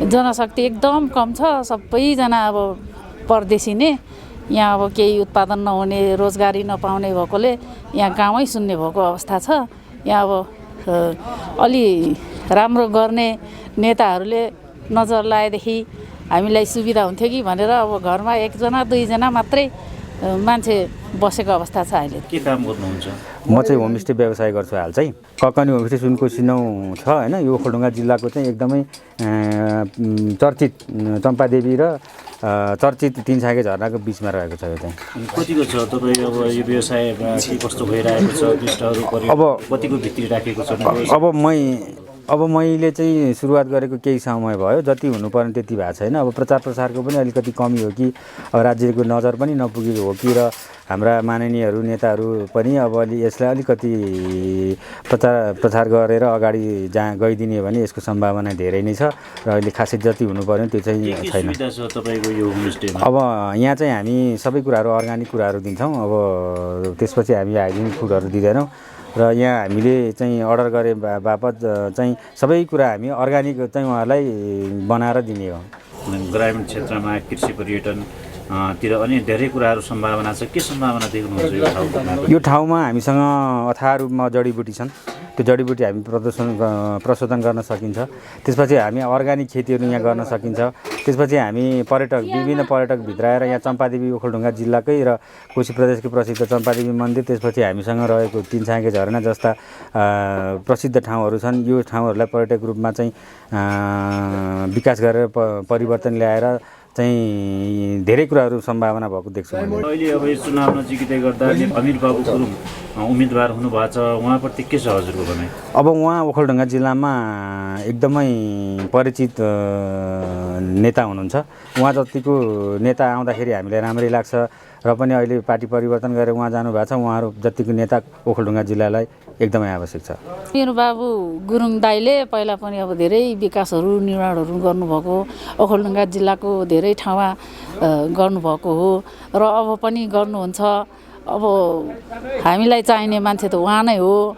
जनशक्ति एकदम कम छ। सबैजना अब परदेशी नै यहाँ अब केही उत्पादन नहुने रोजगारी नपाउने भएकोले यहाँ गाउँै सुन्ने भएको अवस्था छ। यहाँ अब अलि राम्रो गर्ने नेताहरूले नजर लगाएदेखि हामीलाई सुविधा हुन्थ्यो कि भनेर अब घरमा एकजना दुईजना मात्रै मान्छे बसेको अवस्था छ। अहिले के काम गर्नुहुन्छ? म चाहिँ होमस्टे व्यवसाय गर्छु हाल चाहिँ। ककनी होमस्टे सुनकोशी 9 छ हैन। यो ओखलढुङ्गा जिल्लाको चाहिँ एकदमै चर्चित चम्पादेवी र चर्चित 3 छाके झरनाको बिचमा रहेको छ। यो चाहिँ कतिको छ तपाईँ अब यो व्यवसायमा के कस्तो भइरहेको छ? पृष्ठहरू अब कतिको भित्री राखेको छ? अब मैले चाहिँ सुरुवात गरेको केही समय भयो। जति हुनुपर्ने त्यति भएको छैन। अब प्रचार प्रसारको पनि अलिकति कमी हो कि अब राज्यको नजर पनि नपुगेको हो कि र हाम्रा माननीयहरू नेताहरू पनि अब यसलाई अलिकति प्रचार गरेर अगाडि गइदिने भने यसको सम्भावना धेरै नै छ र अहिले खासै जति हुनुपर्ने त्यो चाहिँ छैन। अब यहाँ चाहिँ हामी सबै कुराहरू अर्ग्यानिक कुराहरू दिन्छौँ। अब त्यसपछि हामी हाइजेनिक फुडहरू दिँदैनौँ र यहाँ हामीले चाहिँ अर्डर गरे बापत चाहिँ सबै कुरा हामी अर्ग्यानिक चाहिँ उहाँहरूलाई बनाएर दिने हो। ग्रामीण क्षेत्रमा कृषि पर्यटन तिर अनि धेरै कुराहरू सम्भावना छ। के सम्भावना देख्नुहुन्छ यो ठाउँमा? यो ठाउँमा हामीसँग अथाह रूपमा जडीबुटी छन्। त्यो जडीबुटी हामी प्रशोधन गर्न सकिन्छ। त्यसपछि हामी अर्ग्यानिक खेतीहरू यहाँ गर्न सकिन्छ। त्यसपछि हामी विभिन्न पर्यटक भित्राएर यहाँ चम्पादेवी ओखलढुङ्गा जिल्लाकै र कोशी प्रदेशकै प्रसिद्ध चम्पादेवी मन्दिर, त्यसपछि हामीसँग रहेको 3 छाके झरना जस्ता प्रसिद्ध ठाउँहरू छन्। यो ठाउँहरूलाई पर्यटक रूपमा चाहिँ विकास गरेर परिवर्तन ल्याएर चाहिँ धेरै कुराहरू सम्भावना भएको देख्छु। अहिले अब यो चुनाव नजिकै गर्दा अमिर बाबु गुरुङ उम्मेदवार हुनुभएको छ, उहाँप्रति के छ हजुरको भनाइ? अब उहाँ ओखलढुङ्गा जिल्लामा एकदमै परिचित नेता हुनुहुन्छ। उहाँ जतिको नेता आउँदाखेरि हामीलाई राम्रै लाग्छ र पनि अहिले पार्टी परिवर्तन गरेर उहाँ जानुभएको छ। उहाँहरू जतिको नेता ओखलढुङ्गा जिल्लालाई एकदमै आवश्यक छ। मेरो बाबु गुरुङ दाइले पहिला पनि अब धेरै विकासहरू निर्माणहरू गर्नुभएको, ओखलढुङ्गा जिल्लाको धेरै ठाउँमा गर्नुभएको हो र अब पनि गर्नुहुन्छ। अब हामीलाई चाहिने मान्छे त उहाँ नै हो।